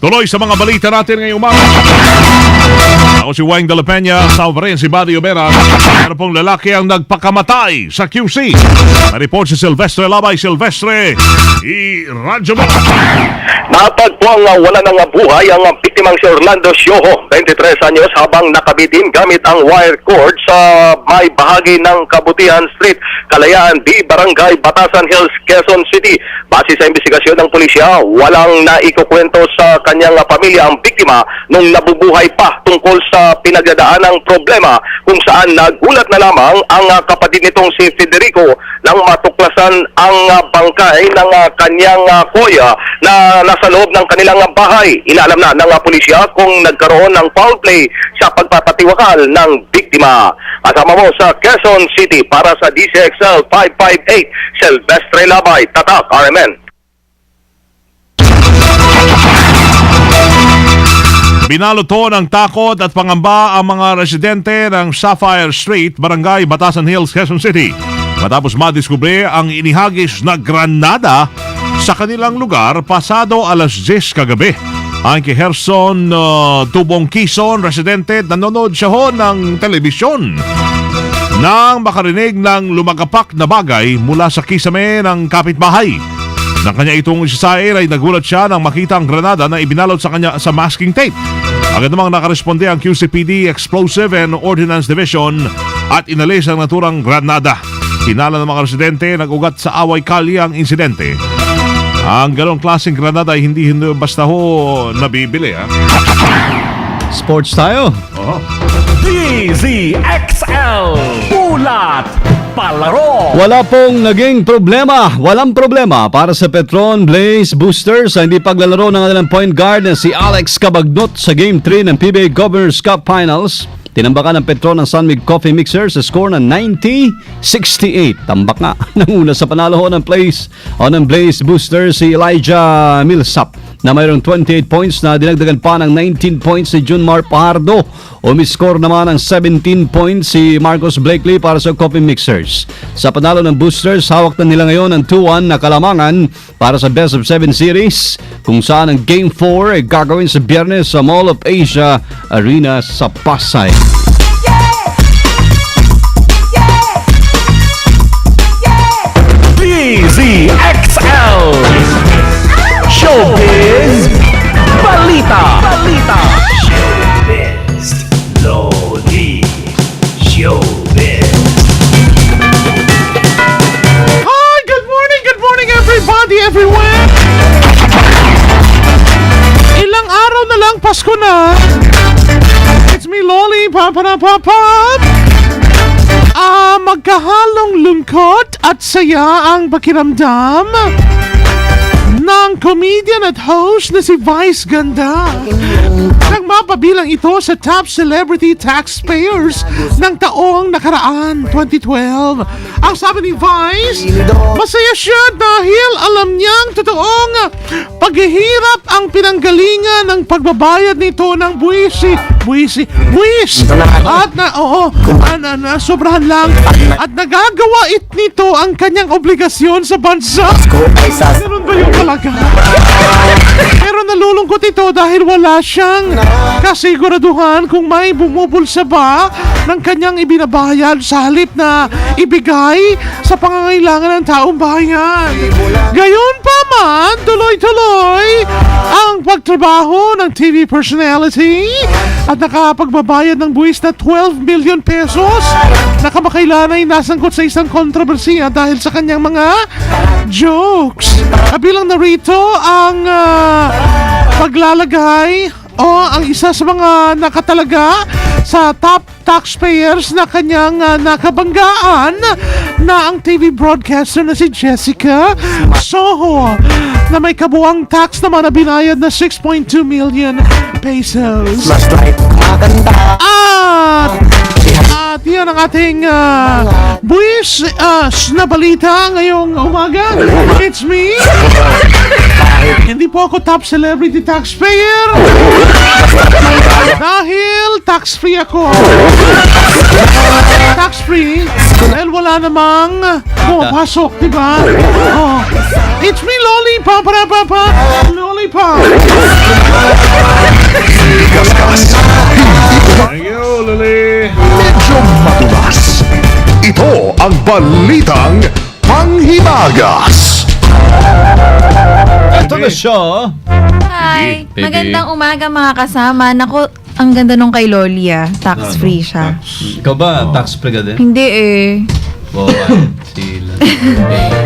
Tuloy sa mga balita natin ngayong umaga. Ako si Wayne de la Peña, kasama rin si Buddy Obera. Ano pong lalaki ang nagpakamatay sa QC? Report si Silvestre Labay. Silvestre, i-radyo mo. Natagpuang wala ng buhay ang biktimang si Orlando Sioho, 23 anyos, habang nakabitin gamit ang wire cord sa may bahagi ng Kabutihan Street, Kalayaan B, Barangay Batasan Hills, Quezon City. Base sa investigasyon ng pulisya, walang naikukwento sa kanyang pamilya ang biktima nung nabubuhay pa tungkol sa pinagdadaanang problema, kung saan nagulat na lamang ang kapatid nitong si Federico nang matuklasan ang bangkay ng kanyang kuya na nasa loob ng kanilang bahay. Inaalam na ng pulisya kung nagkaroon ng foul play sa pagpapatiwakal ng biktima. Kasama mo sa Quezon City para sa DCXL 558, Silvestre Labay, Tatak, RMN. Binaluto ng takot at pangamba ang mga residente ng Sapphire Street, Barangay Batasan Hills, Quezon City, matapos madiskubre ang inihagis na granada sa kanilang lugar pasado alas 10 kagabi. Ang kay Herson Tubong Quezon, residente, nanonood siya ho ng telebisyon nang makarinig ng lumagapak na bagay mula sa kisame ng kapitbahay. Nang kanya itong isasair ay nagulat siya nang makita ang granada na ibinalot sa kanya sa masking tape. Agad namang nakaresponde ang QCPD Explosive and Ordnance Division at inalis ang naturang granada. Hinala ng mga residente, nag-ugat sa away kalye ang insidente. Ang ganong klaseng granada ay hindi basta ho nabibili. Sports tayo. DZXL Ulat Palaro. Wala pong naging problema. Walang problema para sa Petron Blaze Boosters sa hindi paglalaro ng kanilang point guard na si Alex Cabagnot sa Game 3 ng PBA Governors Cup Finals. Tinambakan ng Petron ng Sunmig Coffee Mixer sa score na 90-68. Tambak nga ng una sa panalo ho ng Blaze Boosters si Elijah Millsap na mayroong 28 points na dinagdagan pa ng 19 points si Junmar Pajardo. Umiscore naman ng 17 points si Marcos Blakely para sa Coffee Mixers. Sa panalo ng Boosters, hawak na nila ngayon ang 2-1 na kalamangan para sa Best of 7 Series, kung saan ang Game 4 ay gagawin sa Biyernes sa Mall of Asia Arena sa Pasay. DZXL Showbiz Balita. Showbiz Lodi Showbiz. Hi, good morning everybody everywhere. Ilang araw na lang Pasko na. It's me, Loli, papanapapap. Magkahalong lungkot at saya ang pakiramdam ng comedian at host na si Vice Ganda nang mapabilang ito sa top celebrity taxpayers ng taong nakaraan 2012. Ang sabi ni Vice, masaya siya dahil alam niyang totoong paghihirap ang pinanggalingan ng pagbabayad nito ng buwis at sobrahan lang at nagagawa nito ang kanyang obligasyon sa bansa. Meron ba yung talaga? Pero nalulungkot ito dahil wala siyang kasiguraduhan kung may bumubulsa ba ng kanyang ibinabayad sa halip na ibigay sa pangangailangan ng taong bayan. Gayon pa man, tuloy-tuloy ang pagtrabaho ng TV personality at nakapagbabayad ng buwis na 12 million pesos na kamakailan ay nasangkot sa isang kontrobersiya dahil sa kanyang mga jokes. Kabilang narito ang paglalagay ang isa sa mga nakatalaga sa top taxpayers na kanyang nakabanggaan na ang TV broadcaster na si Jessica Soho na may kabuang tax naman na binayad na 6.2 million pesos. At yan ang ating buwis na balita ngayong umaga. It's me. Hindi po ako top celebrity taxpayer dahil tax-free ako. Tax-free dahil wala namang pumapasok, diba? It's me, Loli, Loli Hi, pa! Thank you, Luli. Medyo matulas. Ito ang balitang panghimagas. Ito na siya. Hi! Baby. Magandang umaga mga kasama. Naku, ang ganda nung kay Loli Tax-free siya. Ikaw ba, tax free ka din? Hindi eh. Oo, sila.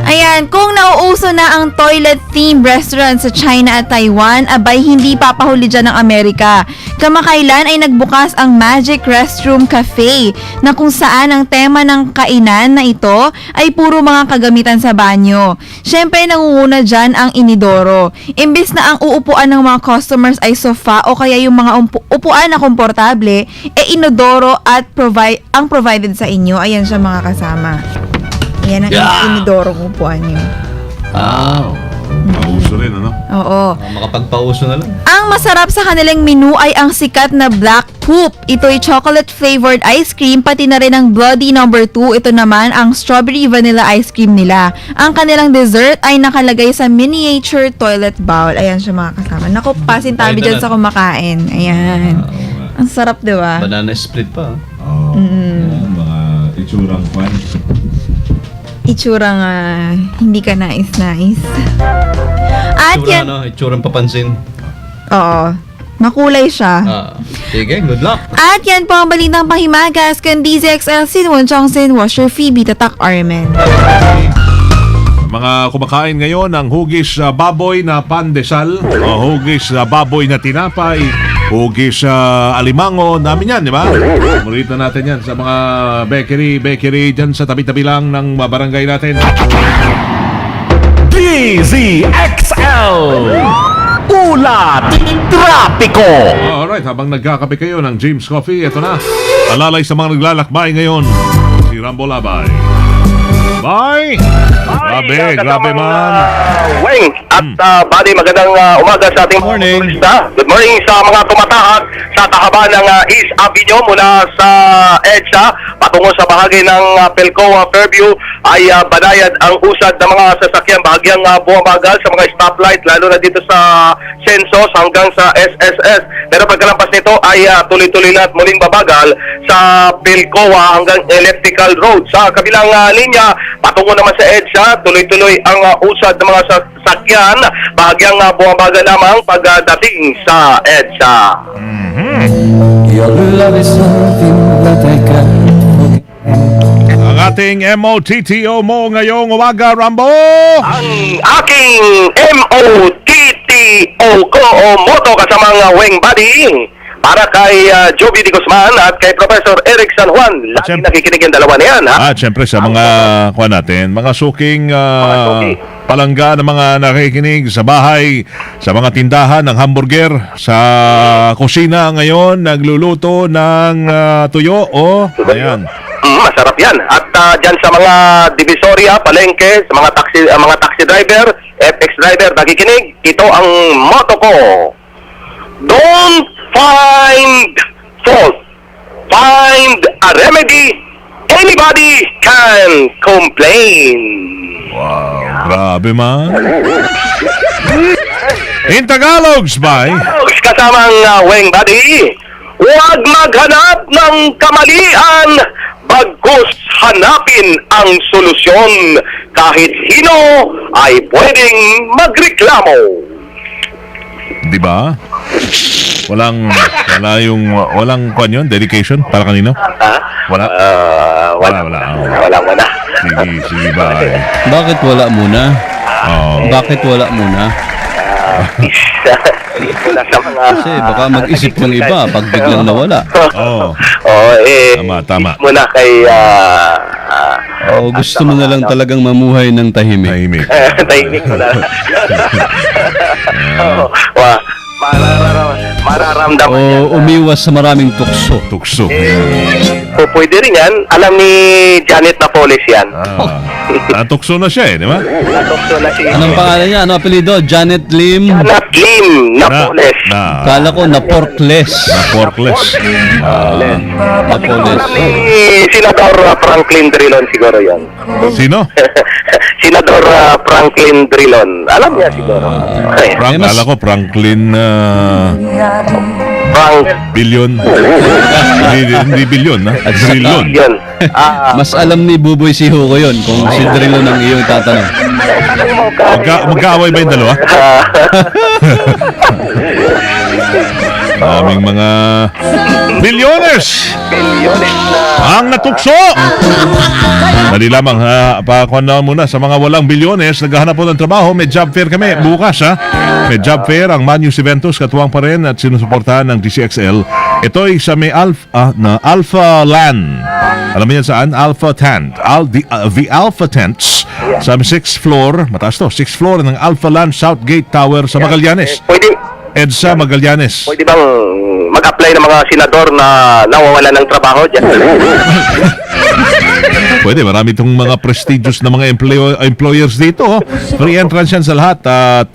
Ayan, kung nauuso na ang toilet-themed restaurant sa China at Taiwan, abay hindi papahuli dyan ng Amerika. Kamakailan ay nagbukas ang Magic Restroom Cafe na kung saan ang tema ng kainan na ito ay puro mga kagamitan sa banyo. Siyempre, nangunguna dyan ang inidoro. Imbis na ang uupuan ng mga customers ay sofa o kaya yung mga upuan na komportable, inodoro at ang provided sa inyo. Ayan siya mga kasama. Ayan ang inidorong upuan niyo. Wow. Pauso rin, ano? Oo. Makapagpauso na lang. Ang masarap sa kanilang menu ay ang sikat na Black Poop. Ito ay chocolate flavored ice cream, pati na rin ang Bloody No. 2. Ito naman ang strawberry vanilla ice cream nila. Ang kanilang dessert ay nakalagay sa miniature toilet bowl. Ayan siya mga kasama. Naku, pasintabi dyan sa kumakain. Ayan. Ang sarap, di ba? Banana split pa. Oo. Mga itsurang kwan. Itsura nga, hindi ka nais-nais. At Itsura, yan, itsurang papansin. oo, makulay siya. Sige, good luck. At yan po ang balitang pahimagas kan DZXL Sinwon Chongsin Washer Phoebe Tatak Armen. Mga kumakain ngayon ng hugis baboy na pandesal, hugis baboy na tinapay, hugis alimango, namin yan, di ba? Murita natin yan sa mga bakery dyan sa tabi-tabi lang ng barangay natin. DZXL Ulat Trapiko. Alright, habang nagkakape kayo ng James Coffee, eto na. Alalay sa mga naglalakbay ngayon, si Rambo Labay. Bye! Grabe man. Weng at Buddy, magandang umaga sa ating Morning. turista. Good morning sa mga tumatahak sa kahabaan ng East Avenue mula sa EDSA patungo sa bahagi ng Pelcoa Fairview ay banayad ang usad ng mga sasakyan, bahagyang bumabagal sa mga stoplight, lalo na dito sa Censos hanggang sa SSS. Pero pagkalampas nito ay tuloy-tuloy na at muling babagal sa Pelcoa hanggang Electrical Road. Sa kabilang linya, patungo naman sa EDSA, tuloy-tuloy ang usad ng mga sasakyan, bahagyang bumabagal lamang pagdating sa EDSA. Your love is something that I can't forget. Ang ating MOTTO mo ngayong umaga, Rambo! Ang aking MOTTO ko o moto kasamang Weng Buddy para kay Joby Di Guzman at kay Professor Eric San Juan. Lagi Siyempre. nakikinig yung dalawa na yan, ha? At syempre sa mga kuha natin, mga suking suki. palangga ng mga nakikinig sa bahay, sa mga tindahan ng hamburger, sa kusina ngayon, nagluluto ng tuyo. Ayan. Masarap yan. At dyan sa mga divisoria, palengke, sa mga taxi driver, FX driver, nakikinig, ito ang moto ko. Don't find fault. Find a remedy. Anybody can complain. Wow, grabe man. In Tagalog, bye. Kasamang Weng Buddy, huwag maghanap ng kamalian, bagkus hanapin ang solusyon. Kahit sino ay pwedeng magreklamo. Di ba? Walang kwan yun, dedication para kanino? Wala. Wala. Wala. Sige, bye. Bakit wala muna? Bakit wala muna? Mula sa mga... Kasi baka mag-isip ng iba pag biglang nawala. Oo. Tama. Tama. Muna kay... O gusto mo na lang talagang mamuhay ng tahimik. Tahimik. tahimik mo na. mararamdaman yan. O umiwas sa maraming tukso. Tukso. O pwede rin yan. Alam ni Janet Napoles yan. Tukso na siya di ba? Natokso na si Anong pangalan niya? Ano apelido? Janet Lim? Janet Lim Napoles. Kala ko na porkless. Porkless. Napoles. Alam ni Senador Franklin Drilon siguro yan. Sino? Senador Franklin Drilon. Alam niya siguro. Kala ko Franklin Frank Billion. Hindi billion, ha? Trillion. yun. Mas alam ni Buboy si Hugo yun kung si Drillo ang iyong tatanong. Magkaaway ba yung dalawa? Daming mga billionaires ang natukso. Dali lamang ha, pakuha na muna sa mga walang billionaires naghahanap po ng trabaho. May job fair kami bukas ha. May job fair ang Manus Eventos, katuwang pa rin at sinusuportahan ng DCXL. Ito ay sa may Alpha Land. Alam mo yan saan? Alpha Tent. The Alpha Tents sa 6th floor, mataas to, 6th floor ng Alpha Land Southgate Tower sa Magallanes. EDSA Magallanes. Pwede bang mag-apply ng mga senador na nawawalan ng trabaho dyan? Pwede, marami itong mga prestigious na mga employers dito. Free entrance yan sa lahat at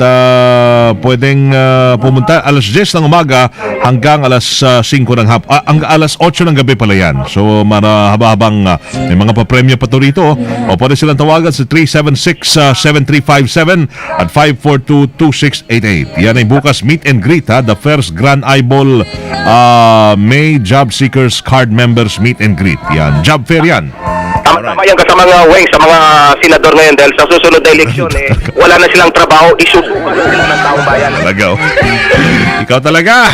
pwedeng pumunta alas 10 ng umaga hanggang alas 5 ng hapon. Alas 8 ng gabi pala yan. So, haba-habang may mga papremyo pa to rito. O pwede silang tawagan sa 376-7357 at 542-2688. Yan ay bukas meet and greet ha. The first Grand Eyeball May Job Seekers Card Members Meet and Greet. Yan, job fair yan. Tama yan kasama nga Weng sa mga senador ngayon dahil sa susunod na eleksyon wala na silang trabaho, isusukan na sila ng taong bayan. Talaga Ikaw talaga.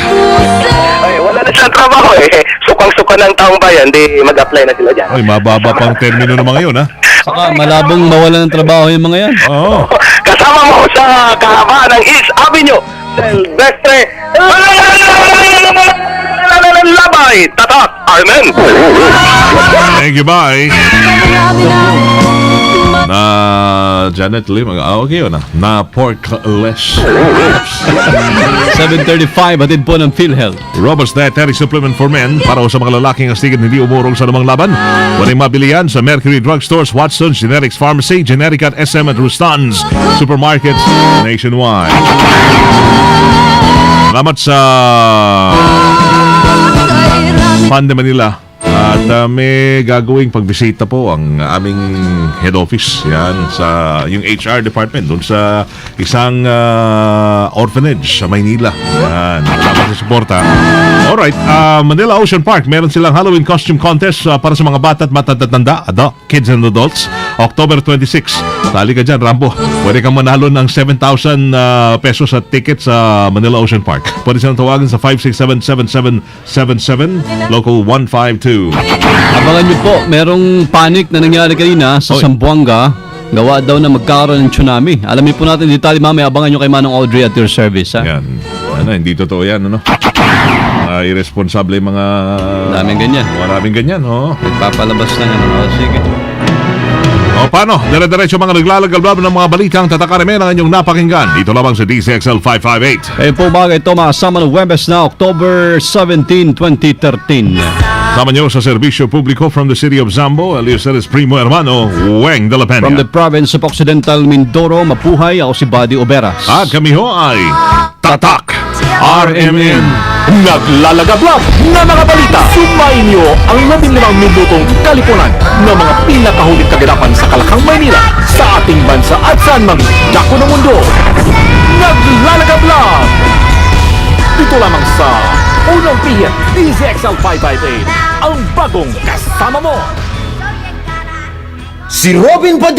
Ay, wala na silang trabaho sukang-suka ng taong bayan, di mag-apply na sila dyan. Ay, mababa pang termino ng mga yun ha. Saka malabong mawalan ng trabaho yung mga yan. Oo. Kasama mo sa kahabaan ng East Avenue, Silvestre Labay, Tatak, Armen. Thank you, bye. Na Janet Lim, okay yun na porkless. 7:35, hatid po ng PhilHealth. Robert's Dietary Supplement for Men para sa mga lalaking astigid hindi umurong sa namang laban. Walang mabili yan sa Mercury Drugstores, Watson's, Generics Pharmacy, Generica at SM at Rustan's Supermarkets nationwide. Salamat sa Pande Manila. At may gagawing pagbisita po ang aming head office yan sa yung HR department doon sa isang orphanage sa Maynila. Yan, salamat sa suporta. Alright, Manila Ocean Park, meron silang Halloween costume contest para sa mga bata at matatanda, kids and adults. October 26. Tali ka dyan, Rambo. Pwede kang manalo ng 7,000 pesos at ticket sa Manila Ocean Park. Pwede silang tawagan sa 567-7777, local 152. Abangan nyo po, merong panic na nangyari kanina sa Zamboanga. Gawa daw na magkakaroon ng tsunami. Alamin po natin detalye mamaya. Abangan nyo kay Manong Audrey at your service. Ha? Yan. Hindi totoo yan, ano? Irresponsible mga... Maraming ganyan. Maraming ganyan, Nagpapalabas na nga. Sige. O paano? Dire-diretso mga naglalagalblab ng mga balitang tatakaremen ang inyong napakinggan. Dito lamang sa DCXL 558. Kayo po ba ito makasama ng Webes na October 17, 2013. Sama nyo sa serbisyo publiko from the city of Zambo, Eliezer Primo Hermano, Weng de la Peña. From the province of Occidental Mindoro, Mapuhay, ako si Buddy Oberas. At kami ho ay Tatak RMN. Naglalagablab na mga balita. Sumayin niyo ang 15 minutong kalipunan ng mga pinakahuling kaganapan sa Kalakang Maynila, sa ating bansa at saan mang dako ng mundo. Naglalagablab! Dito lamang sa Unang Pihit, DZXL 558, ang bagong kasama mo. Si Robin